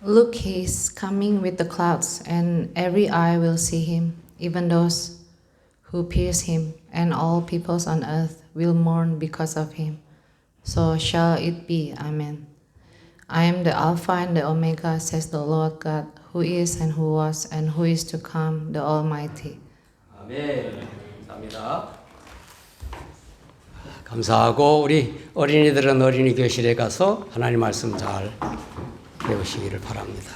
Look, he is coming with the clouds, and every eye will see him, even those who pierce him, and all peoples on earth will mourn because of him. So shall it be. Amen. I am the Alpha and the Omega, says the Lord God, who is and who was and who is to come, the Almighty. 아멘. 감사합니다. 감사하고 우리 어린이들은 어린이 교실에 가서 하나님 말씀 잘 배우시기를 바랍니다.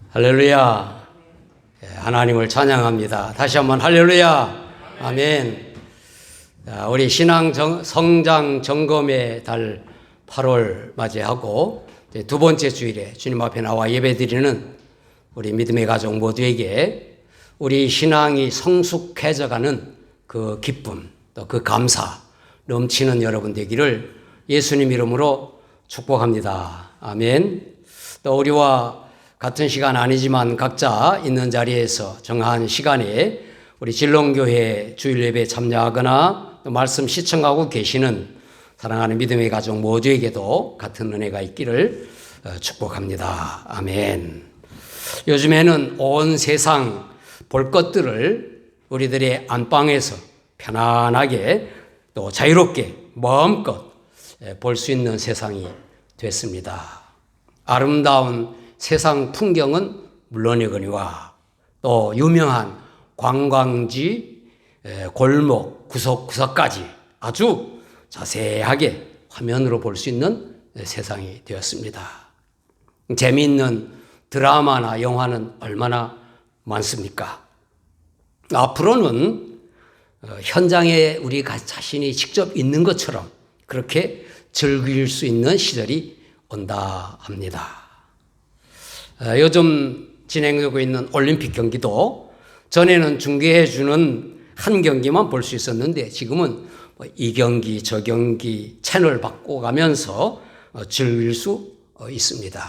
할렐루야. 하나님을 찬양합니다. 다시 한번 할렐루야. 아멘. 우리 신앙 성장 점검의 달 8월 맞이하고 두 번째 주일에 주님 앞에 나와 예배드리는 우리 믿음의 가족 모두에게 우리 신앙이 성숙해져가는 그 기쁨, 또 그 감사 넘치는 여러분 되기를 예수님 이름으로 축복합니다. 아멘. 또 우리와 같은 시간 아니지만 각자 있는 자리에서 정한 시간에 우리 진롱교회 주일 예배에 참여하거나 또 말씀 시청하고 계시는 사랑하는 믿음의 가족 모두에게도 같은 은혜가 있기를 축복합니다. 아멘. 요즘에는 온 세상 볼 것들을 우리들의 안방에서 편안하게 또 자유롭게 마음껏 볼 수 있는 세상이 됐습니다. 아름다운 세상 풍경은 물론이거니와 또 유명한 관광지, 골목, 구석구석까지 아주 자세하게 화면으로 볼 수 있는 세상이 되었습니다. 재미있는 드라마나 영화는 얼마나 많습니까? 앞으로는 현장에 우리 자신이 직접 있는 것처럼 그렇게 즐길 수 있는 시절이 온다 합니다. 요즘 진행되고 있는 올림픽 경기도 전에는 중계해 주는 한 경기만 볼 수 있었는데 지금은 이 경기 저 경기 채널 바꿔가면서 즐길 수 있습니다.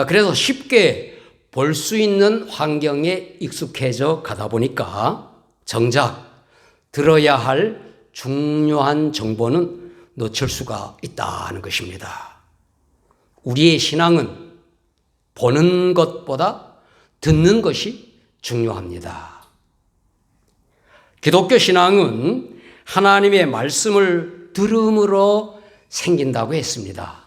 그래서 쉽게 볼 수 있는 환경에 익숙해져 가다 보니까 정작 들어야 할 중요한 정보는 놓칠 수가 있다는 것입니다. 우리의 신앙은 보는 것보다 듣는 것이 중요합니다. 기독교 신앙은 하나님의 말씀을 들음으로 생긴다고 했습니다.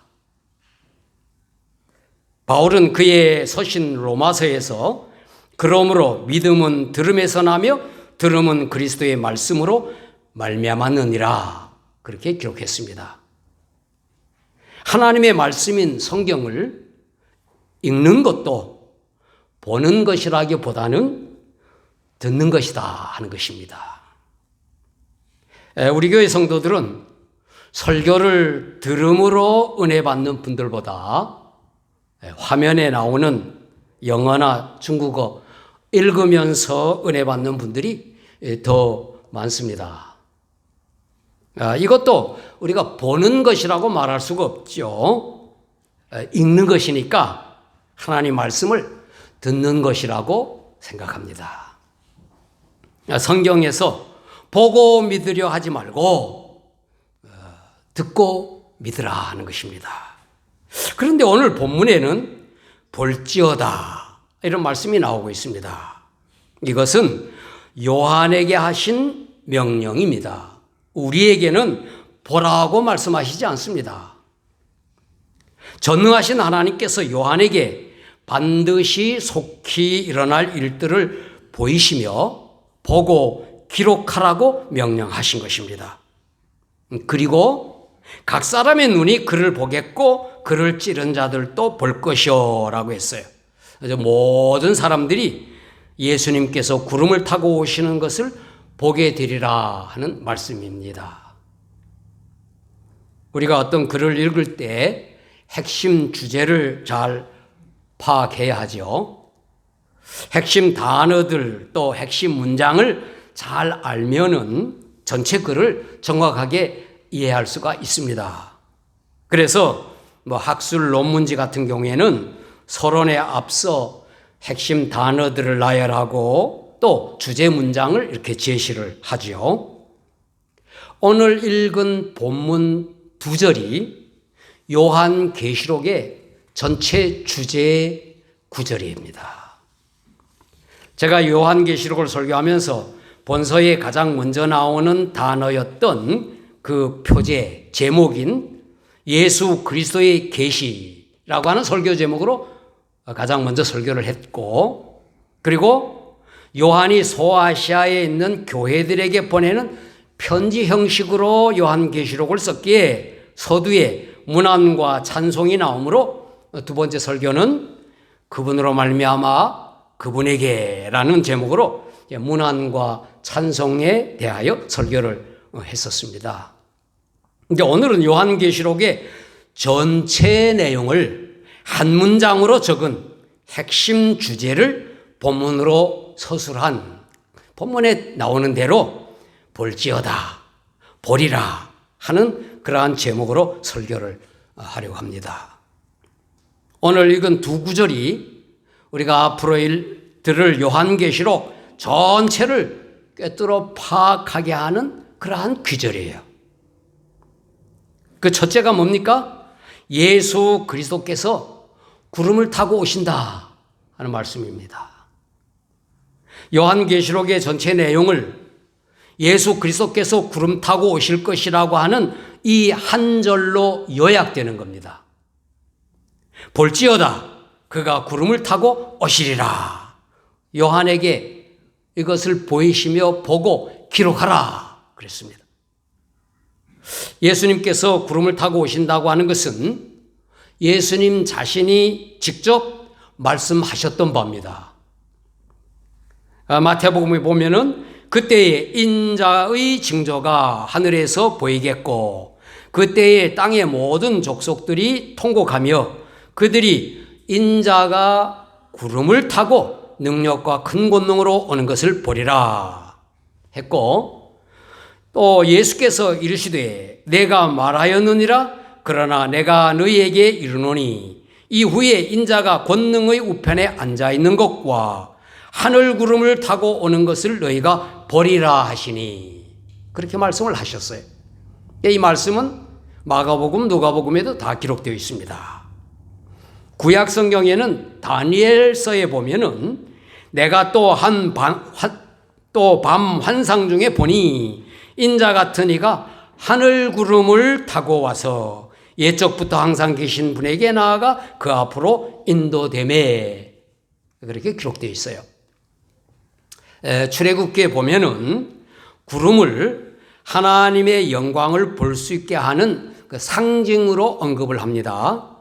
바울은 그의 서신 로마서에서 그러므로 믿음은 들음에서 나며 들음은 그리스도의 말씀으로 말미암았느니라 그렇게 기록했습니다. 하나님의 말씀인 성경을 읽는 것도 보는 것이라기보다는 듣는 것이다 하는 것입니다. 우리 교회 성도들은 설교를 들음으로 은혜 받는 분들보다 화면에 나오는 영어나 중국어 읽으면서 은혜 받는 분들이 더 많습니다. 이것도 우리가 보는 것이라고 말할 수가 없죠. 읽는 것이니까 하나님 말씀을 듣는 것이라고 생각합니다. 성경에서 보고 믿으려 하지 말고 듣고 믿으라 하는 것입니다. 그런데 오늘 본문에는 볼지어다 이런 말씀이 나오고 있습니다. 이것은 요한에게 하신 명령입니다. 우리에게는 보라고 말씀하시지 않습니다. 전능하신 하나님께서 요한에게 반드시 속히 일어날 일들을 보이시며 보고 기록하라고 명령하신 것입니다. 그리고 각 사람의 눈이 그를 보겠고 그를 찌른 자들도 볼 것이요 라고 했어요. 그래서 모든 사람들이 예수님께서 구름을 타고 오시는 것을 보게 되리라 하는 말씀입니다. 우리가 어떤 글을 읽을 때 핵심 주제를 잘 파악해야 하죠. 핵심 단어들 또 핵심 문장을 잘 알면은 전체 글을 정확하게 이해할 수가 있습니다. 그래서 학술 논문지 같은 경우에는 서론에 앞서 핵심 단어들을 나열하고 또 주제 문장을 이렇게 제시를 하죠. 오늘 읽은 본문 2절이 요한계시록의 전체 주제 구절입니다. 제가 요한계시록을 설교하면서 본서에 가장 먼저 나오는 단어였던 그 표제 제목인 예수 그리스도의 계시라고 하는 설교 제목으로 가장 먼저 설교를 했고, 그리고 요한이 소아시아에 있는 교회들에게 보내는 편지 형식으로 요한계시록을 썼기에 서두에 문안과 찬송이 나오므로 두 번째 설교는 그분으로 말미암아 그분에게라는 제목으로 문안과 찬송에 대하여 설교를 했었습니다. 근데 오늘은 요한계시록의 전체 내용을 한 문장으로 적은 핵심 주제를 본문으로 서술한, 본문에 나오는 대로 볼지어다, 보리라 하는 그러한 제목으로 설교를 하려고 합니다. 오늘 읽은 2구절이 우리가 앞으로 들을 요한계시록 전체를 꿰뚫어 파악하게 하는 그러한 귀절이에요. 그 첫째가 뭡니까? 예수 그리스도께서 구름을 타고 오신다 하는 말씀입니다. 요한계시록의 전체 내용을 예수 그리스도께서 구름 타고 오실 것이라고 하는 이 한 절로 요약되는 겁니다. 볼지어다 그가 구름을 타고 오시리라. 요한에게 이것을 보이시며 보고 기록하라 그랬습니다. 예수님께서 구름을 타고 오신다고 하는 것은 예수님 자신이 직접 말씀하셨던 바입니다. 마태복음에 보면은 그때에 인자의 징조가 하늘에서 보이겠고 그때에 땅의 모든 족속들이 통곡하며 그들이 인자가 구름을 타고 능력과 큰 권능으로 오는 것을 보리라 했고, 또 예수께서 이르시되 내가 말하였느니라 그러나 내가 너희에게 이르노니 이후에 인자가 권능의 우편에 앉아있는 것과 하늘 구름을 타고 오는 것을 너희가 보리라 하시니, 그렇게 말씀을 하셨어요. 이 말씀은 마가복음, 누가복음에도 다 기록되어 있습니다. 구약 성경에는 다니엘서에 보면은 내가 또 밤 환상 중에 보니 인자 같은 이가 하늘 구름을 타고 와서 옛적부터 항상 계신 분에게 나아가 그 앞으로 인도되매, 그렇게 기록되어 있어요. 출애굽기에 보면은 구름을 하나님의 영광을 볼 수 있게 하는 그 상징으로 언급을 합니다.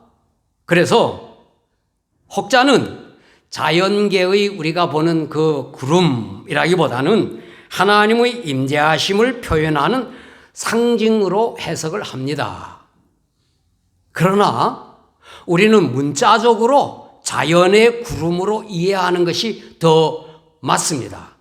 그래서 혹자는 자연계의 우리가 보는 그 구름이라기보다는 하나님의 임재하심을 표현하는 상징으로 해석을 합니다. 그러나 우리는 문자적으로 자연의 구름으로 이해하는 것이 더 맞습니다.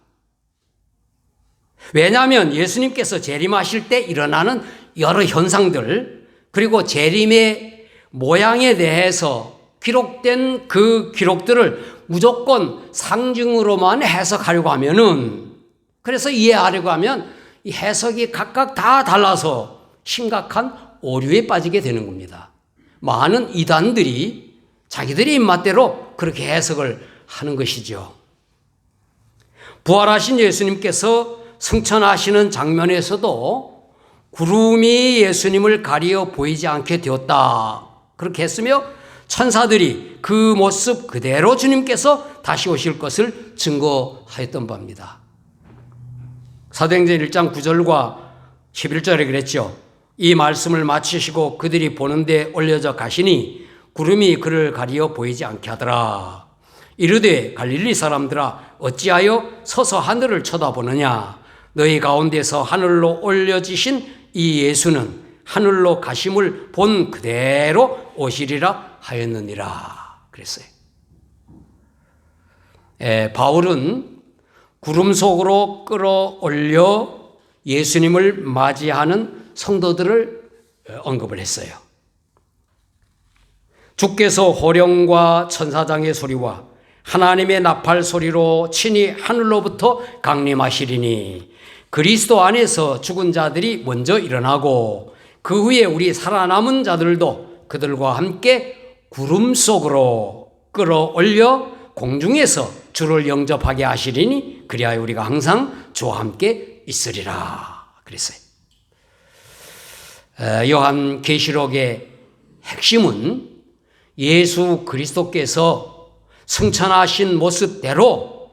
왜냐하면 예수님께서 재림하실 때 일어나는 여러 현상들, 그리고 재림의 모양에 대해서 기록된 그 기록들을 무조건 상징으로만 해석하려고 하면은, 그래서 이해하려고 하면 이 해석이 각각 다 달라서 심각한 오류에 빠지게 되는 겁니다. 많은 이단들이 자기들의 입맛대로 그렇게 해석을 하는 것이죠. 부활하신 예수님께서 승천하시는 장면에서도 구름이 예수님을 가리어 보이지 않게 되었다, 그렇게 했으며 천사들이 그 모습 그대로 주님께서 다시 오실 것을 증거하였던 바입니다. 사도행전 1장 9절과 11절에 그랬죠. 이 말씀을 마치시고 그들이 보는데 올려져 가시니 구름이 그를 가리어 보이지 않게 하더라. 이르되 갈릴리 사람들아 어찌하여 서서 하늘을 쳐다보느냐. 너희 가운데서 하늘로 올려지신 이 예수는 하늘로 가심을 본 그대로 오시리라 하였느니라 그랬어요. 바울은 구름 속으로 끌어올려 예수님을 맞이하는 성도들을 언급을 했어요. 주께서 호령과 천사장의 소리와 하나님의 나팔 소리로 친히 하늘로부터 강림하시리니 그리스도 안에서 죽은 자들이 먼저 일어나고 그 후에 우리 살아남은 자들도 그들과 함께 구름 속으로 끌어올려 공중에서 주를 영접하게 하시리니 그리하여 우리가 항상 주와 함께 있으리라 그랬어요. 요한계시록의 핵심은 예수 그리스도께서 승천하신 모습대로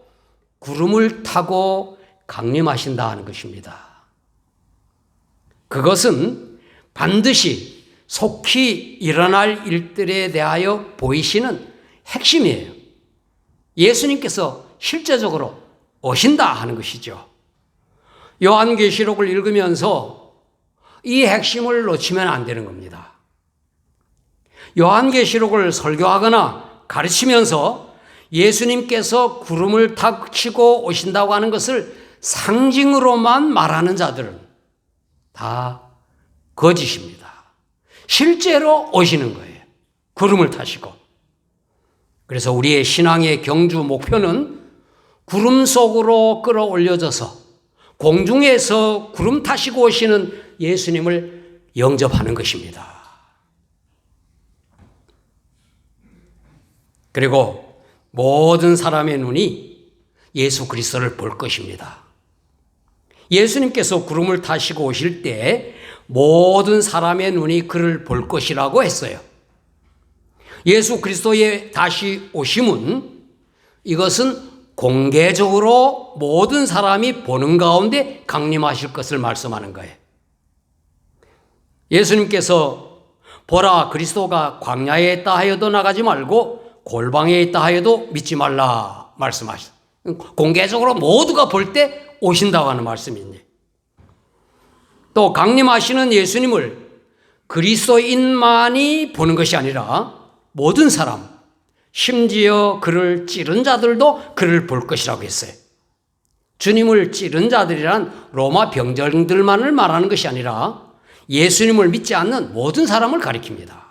구름을 타고 강림하신다 하는 것입니다. 그것은 반드시 속히 일어날 일들에 대하여 보이시는 핵심이에요. 예수님께서 실제적으로 오신다 하는 것이죠. 요한계시록을 읽으면서 이 핵심을 놓치면 안 되는 겁니다. 요한계시록을 설교하거나 가르치면서 예수님께서 구름을 타시고 오신다고 하는 것을 상징으로만 말하는 자들은 다 거짓입니다. 실제로 오시는 거예요. 구름을 타시고. 그래서 우리의 신앙의 경주 목표는 구름 속으로 끌어올려져서 공중에서 구름 타시고 오시는 예수님을 영접하는 것입니다. 그리고 모든 사람의 눈이 예수 그리스도를 볼 것입니다. 예수님께서 구름을 타시고 오실 때 모든 사람의 눈이 그를 볼 것이라고 했어요. 예수 그리스도의 다시 오심은 이것은 공개적으로 모든 사람이 보는 가운데 강림하실 것을 말씀하는 거예요. 예수님께서 보라 그리스도가 광야에 있다 하여도 나가지 말고 골방에 있다 하여도 믿지 말라 말씀하셨어요. 공개적으로 모두가 볼 때 오신다고 하는 말씀이니. 또 강림하시는 예수님을 그리스도인만이 보는 것이 아니라 모든 사람, 심지어 그를 찌른 자들도 그를 볼 것이라고 했어요. 주님을 찌른 자들이란 로마 병정들만을 말하는 것이 아니라 예수님을 믿지 않는 모든 사람을 가리킵니다.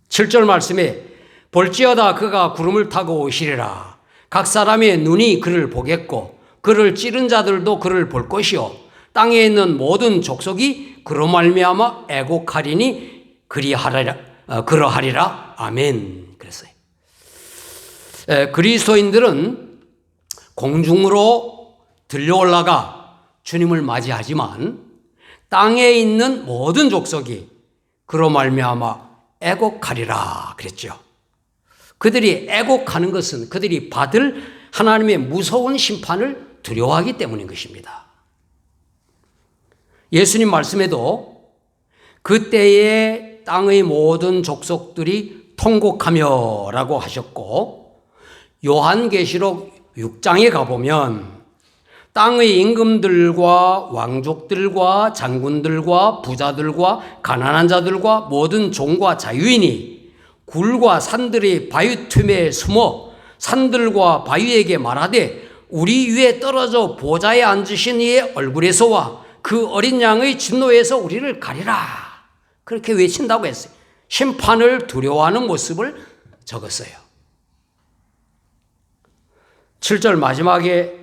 7절 말씀에 볼지어다 그가 구름을 타고 오시리라. 각 사람의 눈이 그를 보겠고 그를 찌른 자들도 그를 볼 것이요 땅에 있는 모든 족속이 그로 말미암아 애곡하리니 그러하리라. 아멘. 그랬어요. 그리스도인들은 공중으로 들려 올라가 주님을 맞이하지만 땅에 있는 모든 족속이 그로 말미암아 애곡하리라 그랬죠. 그들이 애곡하는 것은 그들이 받을 하나님의 무서운 심판을 두려워하기 때문인 것입니다. 예수님 말씀에도 그때에 땅의 모든 족속들이 통곡하며 라고 하셨고 요한계시록 6장에 가보면 땅의 임금들과 왕족들과 장군들과 부자들과 가난한 자들과 모든 종과 자유인이 굴과 산들의 바위 틈에 숨어 산들과 바위에게 말하되 우리 위에 떨어져 보좌에 앉으신 이의 얼굴에서와 그 어린 양의 진노에서 우리를 가리라. 그렇게 외친다고 했어요. 심판을 두려워하는 모습을 적었어요. 7절 마지막에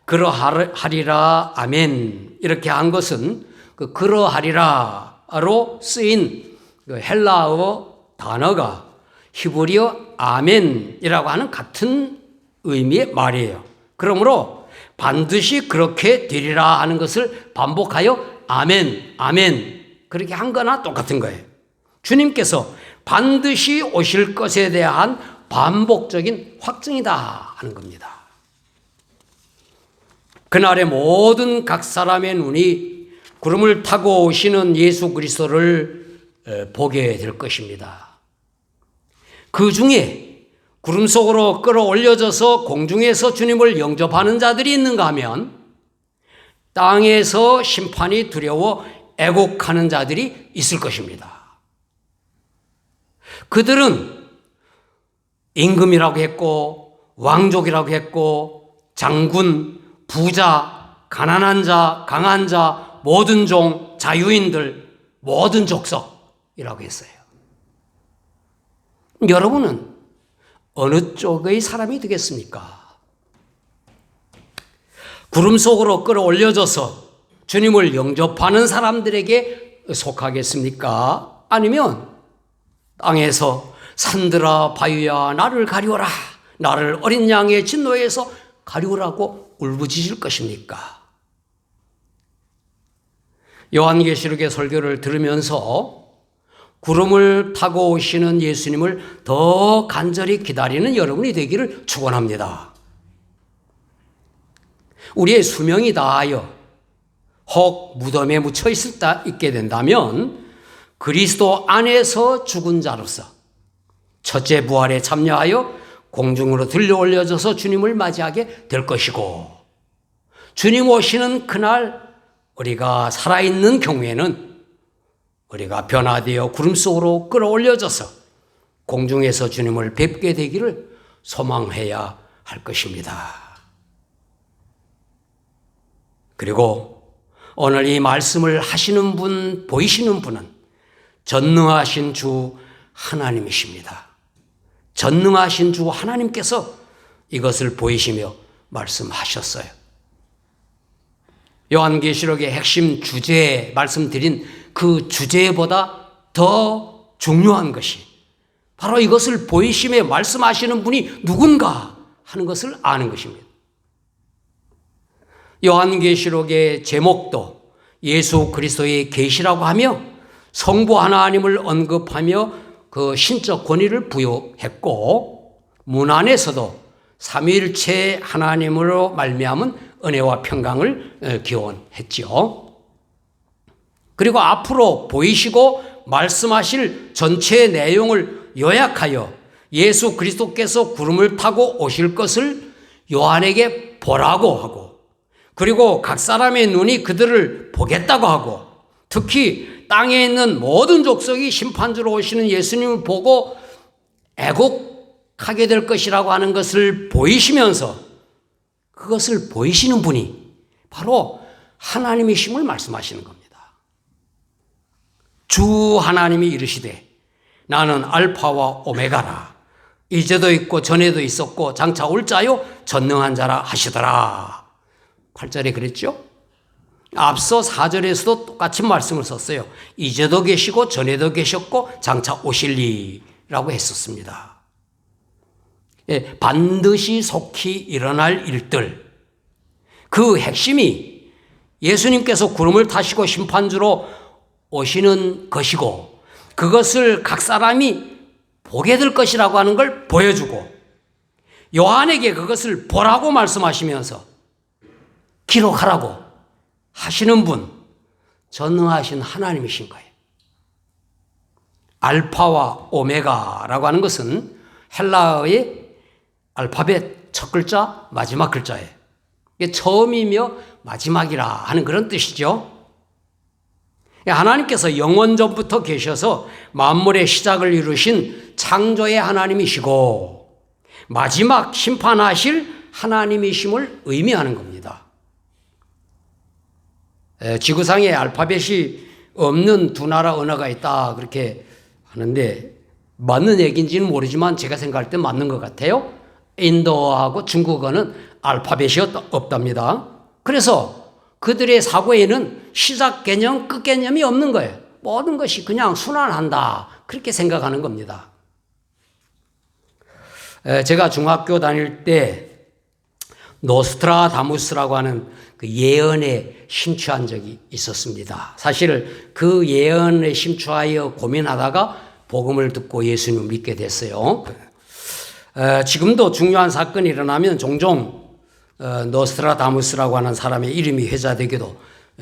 그러하리라 아멘 이렇게 한 것은 그 그러하리라로 쓰인 그 헬라어 단어가 히브리어 아멘이라고 하는 같은 의미의 말이에요. 그러므로 반드시 그렇게 되리라 하는 것을 반복하여 아멘, 아멘 그렇게 한 거나 똑같은 거예요. 주님께서 반드시 오실 것에 대한 반복적인 확증이다 하는 겁니다. 그날의 모든 각 사람의 눈이 구름을 타고 오시는 예수 그리스도를 보게 될 것입니다. 그 중에 구름 속으로 끌어올려져서 공중에서 주님을 영접하는 자들이 있는가 하면 땅에서 심판이 두려워 애곡하는 자들이 있을 것입니다. 그들은 임금이라고 했고 왕족이라고 했고 장군, 부자, 가난한 자, 강한 자, 모든 종, 자유인들, 모든 족속이라고 했어요. 여러분은 어느 쪽의 사람이 되겠습니까? 구름 속으로 끌어올려져서 주님을 영접하는 사람들에게 속하겠습니까? 아니면 땅에서 산들아 바위야 나를 가리워라, 나를 어린 양의 진노에서 가리우라고 울부짖을 것입니까? 요한계시록의 설교를 들으면서 구름을 타고 오시는 예수님을 더 간절히 기다리는 여러분이 되기를 축원합니다. 우리의 수명이 다하여 혹 무덤에 묻혀 있게 된다면 그리스도 안에서 죽은 자로서 첫째 부활에 참여하여 공중으로 들려 올려져서 주님을 맞이하게 될 것이고, 주님 오시는 그날 우리가 살아있는 경우에는 우리가 변화되어 구름 속으로 끌어올려져서 공중에서 주님을 뵙게 되기를 소망해야 할 것입니다. 그리고 오늘 이 말씀을 하시는 분, 보이시는 분은 전능하신 주 하나님이십니다. 전능하신 주 하나님께서 이것을 보이시며 말씀하셨어요. 요한계시록의 핵심 주제에 말씀드린 그 주제보다 더 중요한 것이 바로 이것을 보이시며 말씀하시는 분이 누군가 하는 것을 아는 것입니다. 요한계시록의 제목도 예수 그리스도의 계시라고 하며 성부 하나님을 언급하며 그 신적 권위를 부여했고, 문 안에서도 삼위일체 하나님으로 말미암은 은혜와 평강을 기원했지요. 그리고 앞으로 보이시고 말씀하실 전체 내용을 요약하여 예수 그리스도께서 구름을 타고 오실 것을 요한에게 보라고 하고, 그리고 각 사람의 눈이 그들을 보겠다고 하고, 특히 땅에 있는 모든 족속이 심판주로 오시는 예수님을 보고 애곡하게 될 것이라고 하는 것을 보이시면서 그것을 보이시는 분이 바로 하나님이심을 말씀하시는 겁니다. 주 하나님이 이르시되 나는 알파와 오메가라, 이제도 있고 전에도 있었고 장차 올 자요 전능한 자라 하시더라. 8절에 그랬죠? 앞서 4절에서도 똑같이 말씀을 썼어요. 이제도 계시고 전에도 계셨고 장차 오실리라고 했었습니다. 예, 반드시 속히 일어날 일들, 그 핵심이 예수님께서 구름을 타시고 심판주로 오시는 것이고 그것을 각 사람이 보게 될 것이라고 하는 걸 보여주고, 요한에게 그것을 보라고 말씀하시면서 기록하라고 하시는 분, 전능하신 하나님이신 거예요. 알파와 오메가라고 하는 것은 헬라어의 알파벳 첫 글자, 마지막 글자예요. 이게 처음이며 마지막이라 하는 그런 뜻이죠. 하나님께서 영원전부터 계셔서 만물의 시작을 이루신 창조의 하나님이시고 마지막 심판하실 하나님이심을 의미하는 겁니다. 지구상에 알파벳이 없는 두 나라 언어가 있다 그렇게 하는데 맞는 얘기인지는 모르지만 제가 생각할 때 맞는 것 같아요. 인도하고 중국어는 알파벳이 없답니다. 그래서 그들의 사고에는 시작 개념, 끝 개념이 없는 거예요. 모든 것이 그냥 순환한다 그렇게 생각하는 겁니다. 제가 중학교 다닐 때 노스트라다무스라고 하는 그 예언에 심취한 적이 있었습니다. 사실 그 예언에 심취하여 고민하다가 복음을 듣고 예수님을 믿게 됐어요. 지금도 중요한 사건이 일어나면 종종 노스트라다무스라고 하는 사람의 이름이 회자되기도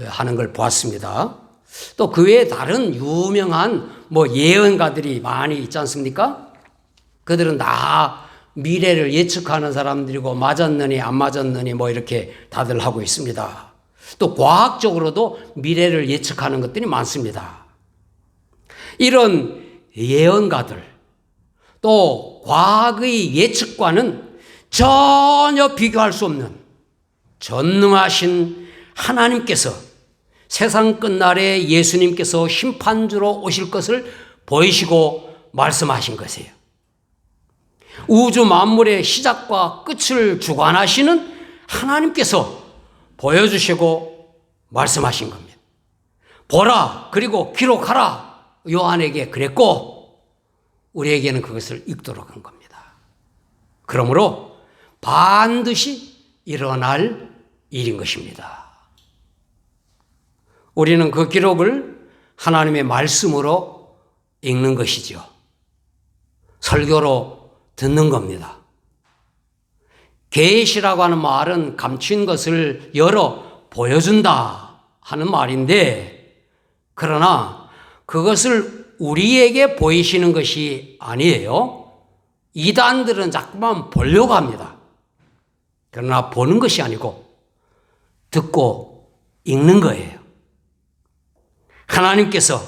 하는 걸 보았습니다. 또 그 외에 다른 유명한 예언가들이 많이 있지 않습니까? 그들은 다 미래를 예측하는 사람들이고 맞았느니 안 맞았느니 이렇게 다들 하고 있습니다. 또 과학적으로도 미래를 예측하는 것들이 많습니다. 이런 예언가들, 또 과학의 예측과는 전혀 비교할 수 없는 전능하신 하나님께서 세상 끝날에 예수님께서 심판주로 오실 것을 보이시고 말씀하신 것이에요. 우주 만물의 시작과 끝을 주관하시는 하나님께서 보여주시고 말씀하신 겁니다. 보라, 그리고 기록하라. 요한에게 그랬고 우리에게는 그것을 읽도록 한 겁니다. 그러므로 반드시 일어날 일인 것입니다. 우리는 그 기록을 하나님의 말씀으로 읽는 것이죠. 설교로 듣는 겁니다. 계시라고 하는 말은 감춘 것을 열어 보여준다 하는 말인데, 그러나 그것을 우리에게 보이시는 것이 아니에요. 이단들은 자꾸만 보려고 합니다. 그러나 보는 것이 아니고 듣고 읽는 거예요. 하나님께서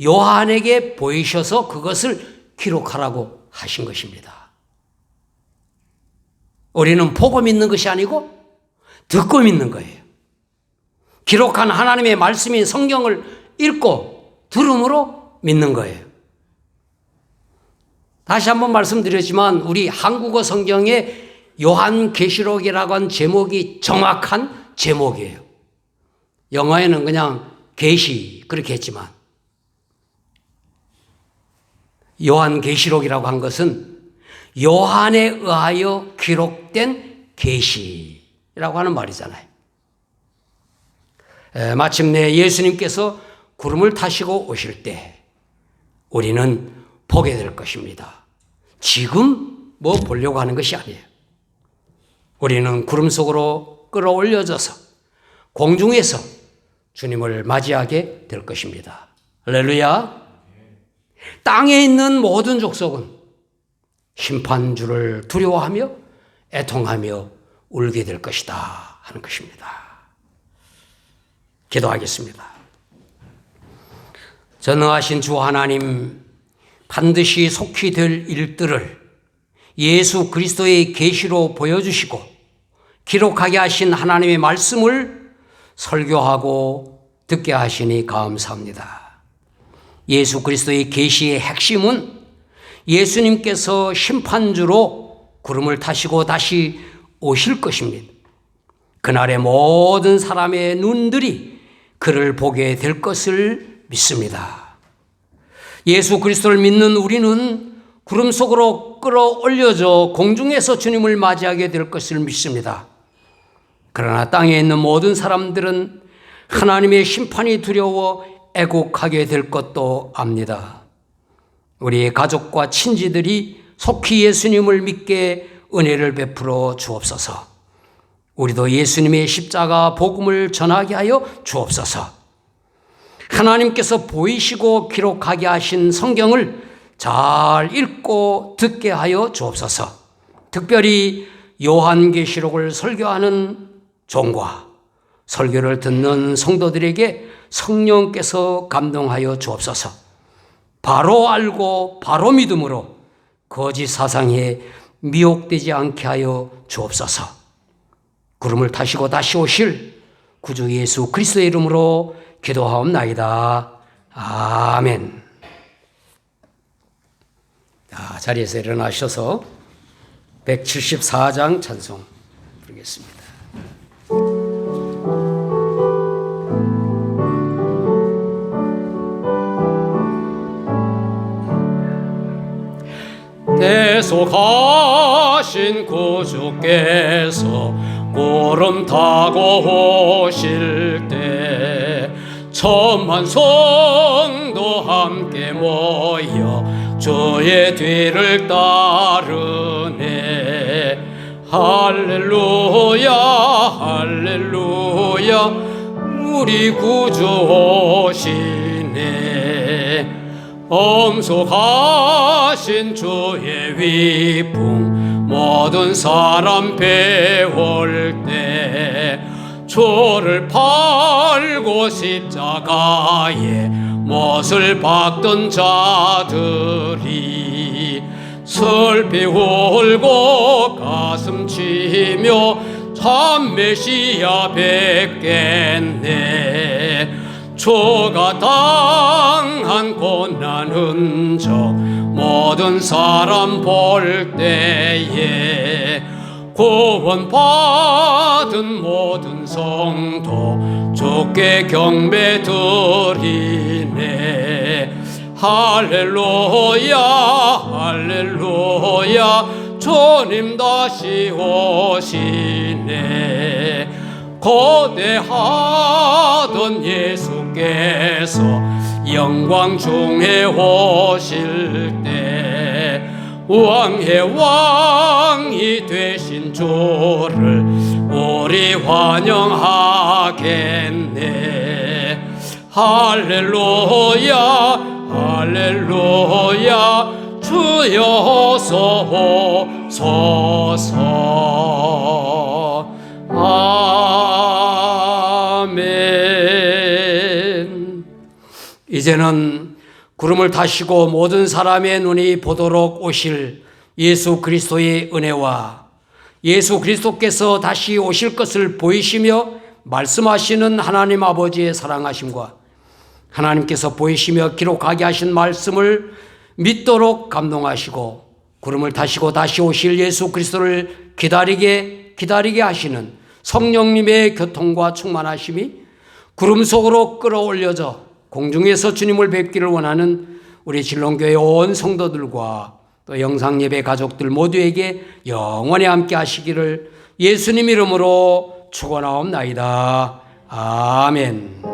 요한에게 보이셔서 그것을 기록하라고 하신 것입니다. 우리는 보고 믿는 것이 아니고 듣고 믿는 거예요. 기록한 하나님의 말씀인 성경을 읽고 들음으로 믿는 거예요. 다시 한번 말씀드렸지만 우리 한국어 성경에 요한계시록이라고 한 제목이 정확한 제목이에요. 영어에는 그냥 계시 그렇게 했지만 요한계시록이라고 한 것은 요한에 의하여 기록된 계시라고 하는 말이잖아요. 마침내 예수님께서 구름을 타시고 오실 때 우리는 보게 될 것입니다. 지금 뭐 보려고 하는 것이 아니에요. 우리는 구름 속으로 끌어올려져서 공중에서 주님을 맞이하게 될 것입니다. 할렐루야. 땅에 있는 모든 족속은 심판주를 두려워하며 애통하며 울게 될 것이다 하는 것입니다. 기도하겠습니다. 전능하신 주 하나님, 반드시 속히 될 일들을 예수 그리스도의 계시로 보여주시고 기록하게 하신 하나님의 말씀을 설교하고 듣게 하시니 감사합니다. 예수 그리스도의 계시의 핵심은 예수님께서 심판주로 구름을 타시고 다시 오실 것입니다. 그날의 모든 사람의 눈들이 그를 보게 될 것을 믿습니다. 예수 그리스도를 믿는 우리는 구름 속으로 끌어올려져 공중에서 주님을 맞이하게 될 것을 믿습니다. 그러나 땅에 있는 모든 사람들은 하나님의 심판이 두려워 애곡하게 될 것도 압니다. 우리의 가족과 친지들이 속히 예수님을 믿게 은혜를 베풀어 주옵소서. 우리도 예수님의 십자가 복음을 전하게 하여 주옵소서. 하나님께서 보이시고 기록하게 하신 성경을 잘 읽고 듣게 하여 주옵소서. 특별히 요한계시록을 설교하는 종과 설교를 듣는 성도들에게 성령께서 감동하여 주옵소서. 바로 알고 바로 믿음으로 거짓 사상에 미혹되지 않게 하여 주옵소서. 구름을 타시고 다시 오실 구주 예수 그리스도의 이름으로 기도하옵나이다. 아멘. 자, 자리에서 일어나셔서 174장 찬송 부르겠습니다. 대속하신 구주께서 구름 타고 오실 때 천만 성도 함께 모여 주의 뒤를 따르네. 할렐루야 할렐루야 우리 구주 오시네. 엄숙하신 주의 위풍 모든 사람 배울 때 주를 팔고 십자가에 못을 박던 자들이 슬피 울고 가슴 치며 참 메시아 뵙겠네. 주가 당한 고난 흔적 모든 사람 볼 때에 구원받은 모든 성도 주께 경배 드리네. 할렐루야 할렐루야 주님 다시 오시네. 거대하던 예수께서 영광 중에 오실 때 왕의 왕이 되신 주를 우리 환영하겠네. 할렐루야 할렐루야 주여 어서 오소서. 아멘. 이제는 구름을 타시고 모든 사람의 눈이 보도록 오실 예수 그리스도의 은혜와 예수 그리스도께서 다시 오실 것을 보이시며 말씀하시는 하나님 아버지의 사랑하심과 하나님께서 보이시며 기록하게 하신 말씀을 믿도록 감동하시고 구름을 타시고 다시 오실 예수 그리스도를 기다리게 하시는 성령님의 교통과 충만하심이 구름 속으로 끌어올려져 공중에서 주님을 뵙기를 원하는 우리 진롱교회 온 성도들과 또 영상예배 가족들 모두에게 영원히 함께 하시기를 예수님 이름으로 축원하옵나이다. 아멘.